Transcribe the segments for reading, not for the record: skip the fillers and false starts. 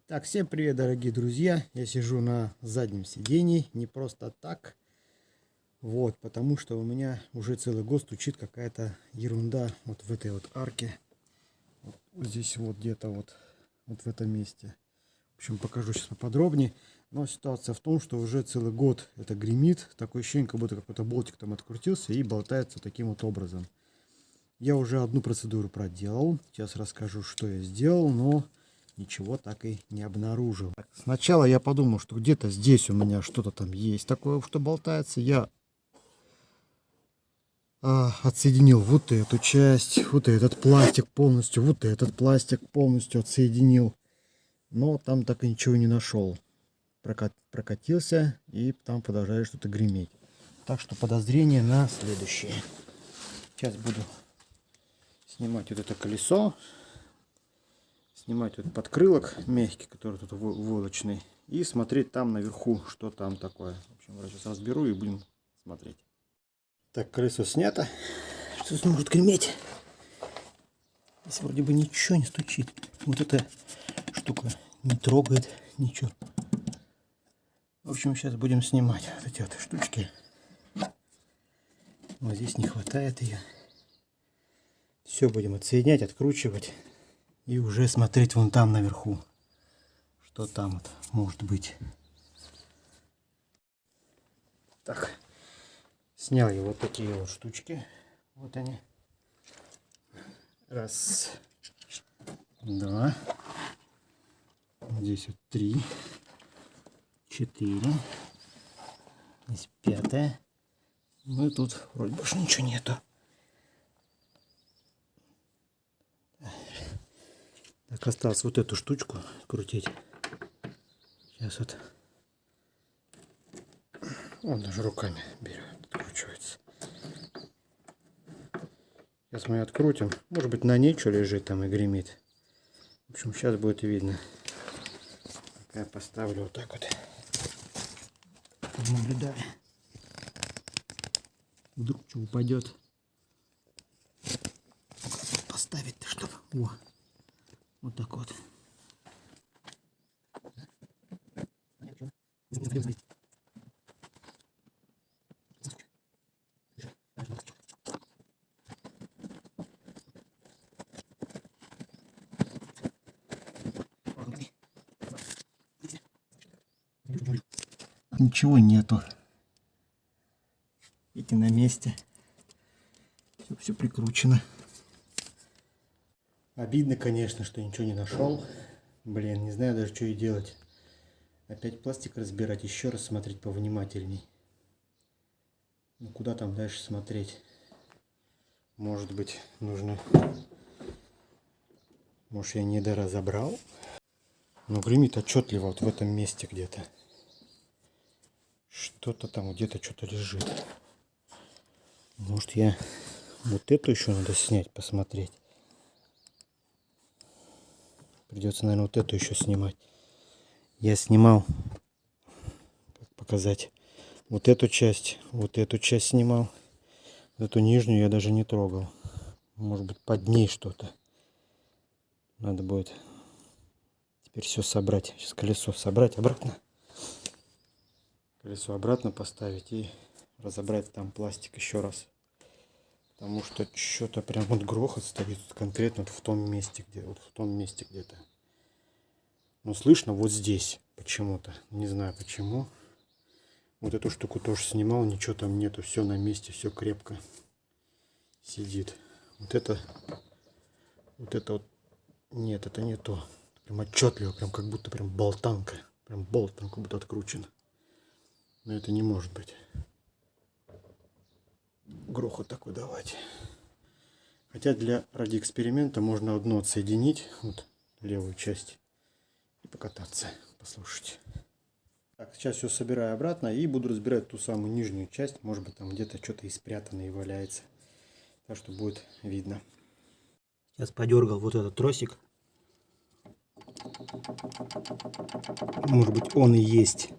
Так, всем привет, дорогие друзья. Я сижу на заднем сидении, не просто так. Вот, потому что у меня уже целый год стучит какая-то ерунда вот в этой вот арке. Вот здесь вот где-то вот в этом месте. В общем, покажу сейчас поподробнее. Но ситуация в том, что уже целый год это гремит. Такое ощущение, как будто какой-то болтик там открутился и болтается таким вот образом. Я уже одну процедуру проделал. Сейчас расскажу, что я сделал, но ничего так и не обнаружил. Сначала я подумал, что где-то здесь у меня что-то там есть такое, что болтается. Я отсоединил вот эту часть, вот этот пластик полностью, вот этот пластик полностью отсоединил. Но там так и ничего не нашел. Прокатился и там продолжает что-то греметь. Так что подозрение на следующее. Сейчас буду снимать вот это колесо. Снимать вот подкрылок мягкий, который тут войлочный. И смотреть там наверху, что там такое. В общем, сейчас разберу и будем смотреть. Так, колесо снято. Что тут может греметь? Здесь вроде бы ничего не стучит. Вот эта штука не трогает ничего. В общем, сейчас будем снимать вот эти вот штучки. Вот здесь не хватает ее. Все будем отсоединять, откручивать. И уже смотреть вон там наверху, что там вот может быть. Так, снял я вот такие вот штучки. Вот они. Раз, два. Здесь вот 3, 4. Здесь 5. Ну и тут вроде больше ничего нету. Так, осталось вот эту штучку крутить. Сейчас вот. Он даже руками берет, откручивается. Сейчас мы ее открутим. Может быть, на ней что лежит там и гремит. В общем, сейчас будет видно. Пока я поставлю вот так вот. Наблюдаю. Вдруг что упадет. Поставить-то чтобы. О. Вот так вот. Ничего нету. Эти на месте. Все прикручено. Обидно, конечно, что ничего не нашел. Блин, не знаю даже, что и делать. Опять пластик разбирать, еще раз смотреть повнимательней. Ну, куда там дальше смотреть? Может быть, нужно... Может, я недоразобрал? Но гремит отчетливо вот в этом месте где-то. Что-то там где-то что-то лежит. Может, я... Вот эту еще надо снять, посмотреть. Придется, наверное, вот эту еще снимать. Я снимал, как показать, вот эту часть снимал. Эту нижнюю я даже не трогал. Может быть, под ней что-то. Надо будет теперь все собрать. Сейчас колесо собрать обратно. Колесо обратно поставить и разобрать там пластик еще раз. Потому что что-то прям вот грохот стоит конкретно вот в том месте, где вот в том месте где-то. Но слышно вот здесь почему-то. Не знаю почему. Вот эту штуку тоже снимал, ничего там нету. Все на месте, все крепко сидит. Вот это вот. Нет, это не то. Прям отчетливо, прям как будто прям болтанка. Прям болт там как будто откручен. Но это не может быть. Грохот такой давать. Хотя ради эксперимента можно одну отсоединить, вот левую часть, и покататься, послушать. Так, сейчас все собираю обратно и буду разбирать ту самую нижнюю часть. Может быть, там где-то что-то и спрятано и валяется. Так что будет видно. Сейчас подергал вот этот тросик. Может быть, он и есть.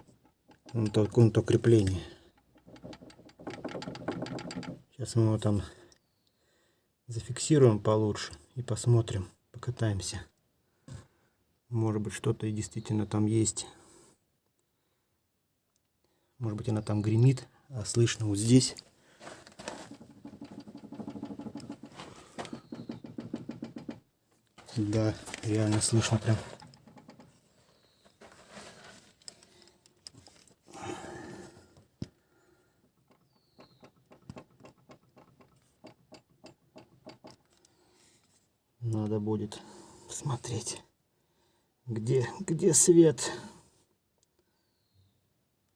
Он то крепление. Сейчас мы его там зафиксируем получше и посмотрим, покатаемся. Может быть, что-то и действительно там есть. Может быть, она там гремит, а слышно вот здесь. Да, реально слышно прям. Надо будет посмотреть, где свет.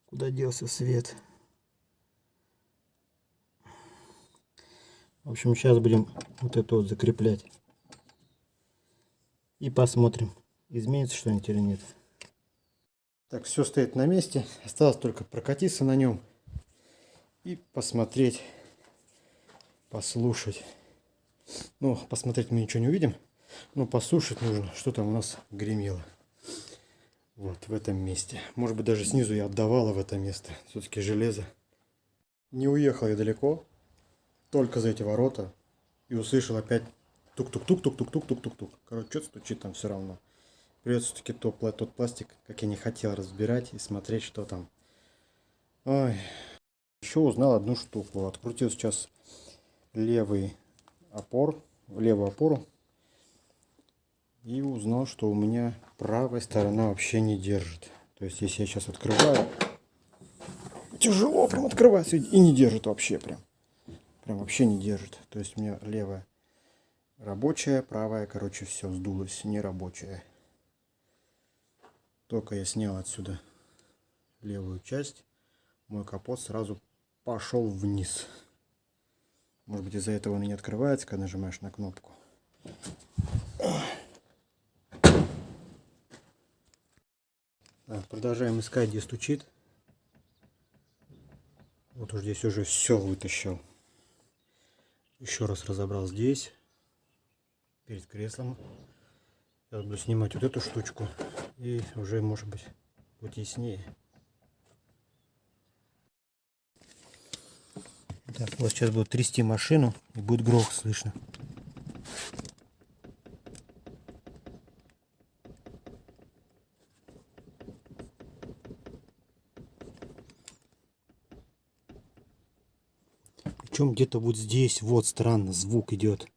Куда делся свет? В общем, сейчас будем вот это вот закреплять. И посмотрим, изменится что-нибудь или нет. Так, все стоит на месте. Осталось только прокатиться на нем и посмотреть, послушать. Ну, посмотреть мы ничего не увидим, но послушать нужно, что там у нас гремело. Вот в этом месте. Может быть, даже снизу я отдавала в это место. Все-таки железо. Не уехал я далеко, только за эти ворота, и услышал опять тук-тук-тук-тук-тук-тук-тук-тук. Короче, что-то стучит там все равно. Придется все-таки тот пластик, как я не хотел, разбирать и смотреть, что там. Ой. Еще узнал одну штуку. Открутил сейчас левую опору. И узнал, что у меня правая сторона вообще не держит. То есть, если я сейчас открываю, тяжело прям открывается и не держит вообще прям. Прям вообще не держит. То есть, у меня левая рабочая, правая, короче, все сдулось, не рабочая. Только я снял отсюда левую часть, мой капот сразу пошел вниз. Может быть, из-за этого он и не открывается, когда нажимаешь на кнопку. Продолжаем искать, где стучит. Вот уж здесь уже все вытащил. Еще раз разобрал здесь, перед креслом. Сейчас буду снимать вот эту штучку, и уже, может быть, будет яснее. Так, вот сейчас буду трясти машину, и будет грохот слышно. Причем где-то вот здесь, вот странно, звук идет.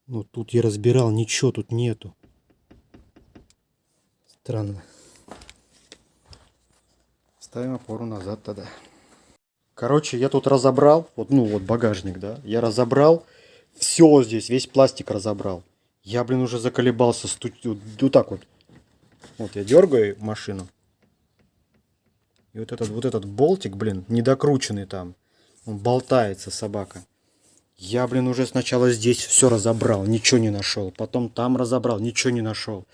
Ну, тут я разбирал, ничего тут нету. Странно. Ставим опору назад тогда. Короче, я тут разобрал, вот, ну вот багажник, да, я разобрал, все здесь, весь пластик разобрал. Я, блин, уже заколебался, вот так вот. Вот я дергаю машину. И вот этот болтик, блин, недокрученный там, он болтается, собака. Я, блин, уже сначала здесь все разобрал, ничего не нашел. Потом там разобрал, ничего не нашел.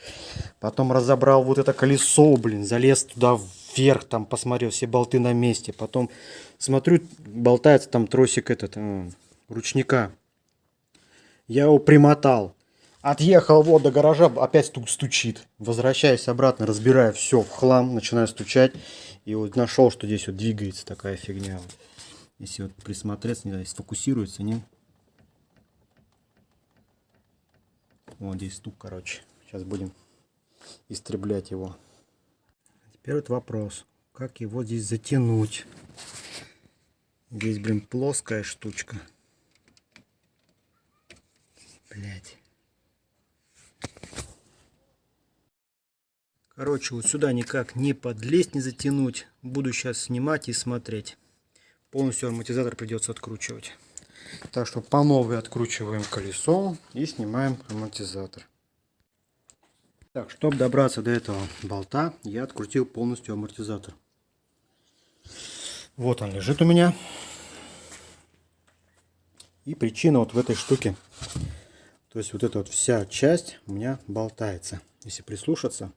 Потом разобрал вот это колесо, блин, залез туда вверх, там посмотрел, все болты на месте. Потом смотрю, болтается там тросик ручника. Я его примотал. Отъехал вот до гаража, опять стучит. Возвращаюсь обратно, разбираю все в хлам, начинаю стучать. И вот нашел, что здесь вот двигается такая фигня. Если вот присмотреться, не знаю, сфокусируется, не? Вот здесь стук, короче. Сейчас будем истреблять его. Теперь вот вопрос, как его здесь затянуть. Здесь, блин, плоская штучка. Блять. Короче, вот сюда никак не подлезть, не затянуть. Буду сейчас снимать и смотреть. Полностью амортизатор придется откручивать. Так что по новой откручиваем колесо и снимаем амортизатор. Так, чтобы добраться до этого болта, я открутил полностью амортизатор. Вот он лежит у меня. И причина вот в этой штуке. То есть вот эта вот вся часть у меня болтается. Если прислушаться,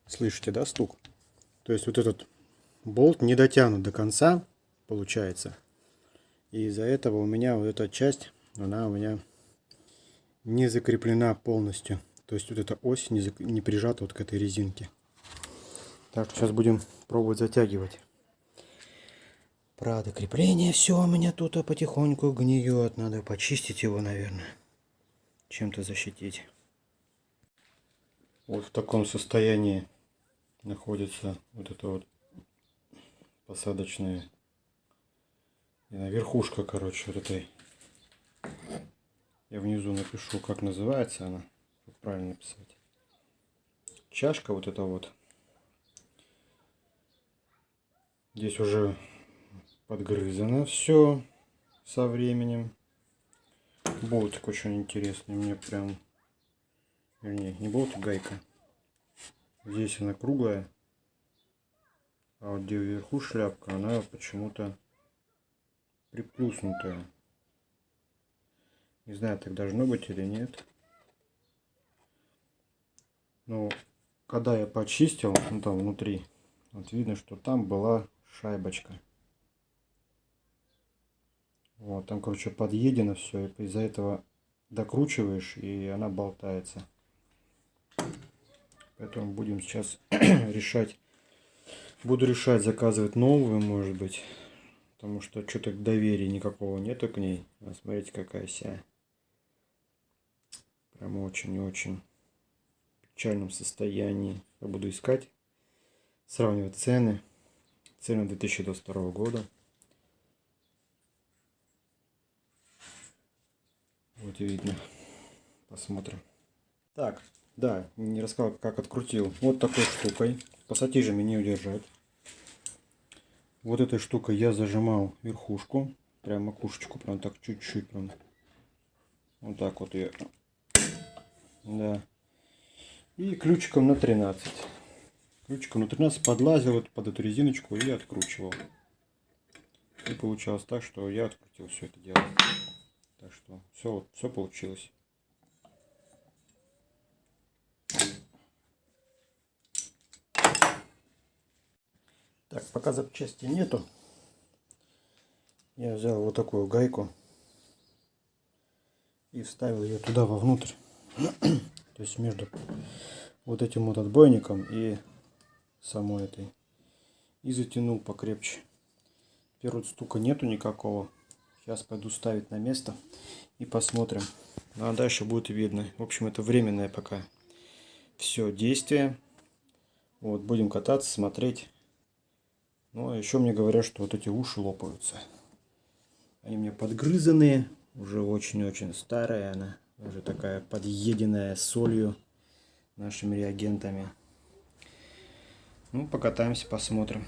слышите, да, стук? То есть вот этот болт не дотянут до конца, получается. И из-за этого у меня вот эта часть, она у меня не закреплена полностью. То есть вот эта ось не прижата вот к этой резинке. Так, сейчас будем пробовать затягивать. Правда, крепление все у меня тут потихоньку гниет. Надо почистить его, наверное. Чем-то защитить. Вот в таком состоянии находится вот это вот посадочная верхушка, короче, вот этой. Я внизу напишу, как называется она, чтобы правильно написать. Чашка вот эта вот. Здесь уже подгрызано все со временем. Болтик очень интересный, мне прям, вернее, не болтик, гайка. Здесь она круглая, а вот где вверху шляпка, она почему-то приплюснутая. Не знаю, так должно быть или нет. Но когда я почистил, ну там внутри, вот видно, что там была шайбочка. Вот, там, короче, подъедено все, и из-за этого докручиваешь, и она болтается. Поэтому будем сейчас решать. Буду решать, заказывать новую, может быть. Потому что что-то доверия никакого нету к ней. А смотрите, какая вся. Прям очень-очень в печальном состоянии. Я буду искать, сравнивать цены. Цены 2022 года. Вот и видно. Посмотрим. Так, да, не рассказал, как открутил. Вот такой штукой. Пассатижами не удержать. Вот этой штукой я зажимал верхушку. Прям макушечку, прям так чуть-чуть. Прям. Вот так вот ее. Да. И ключиком на 13. Ключиком на 13 подлазил вот под эту резиночку и откручивал. И получалось так, что я открутил все это дело. Так что все получилось. Так, пока запчасти нету, я взял вот такую гайку и вставил ее туда вовнутрь. То есть между вот этим вот отбойником и самой этой. И затянул покрепче. Первого стука нету никакого. Сейчас пойду ставить на место и посмотрим. Ну а дальше будет видно. В общем, это временное пока все действие. Вот, будем кататься, смотреть. Ну а еще мне говорят, что вот эти уши лопаются. Они мне подгрызанные. Уже очень-очень старая она. Уже такая подъеденная солью нашими реагентами. Ну, покатаемся, посмотрим.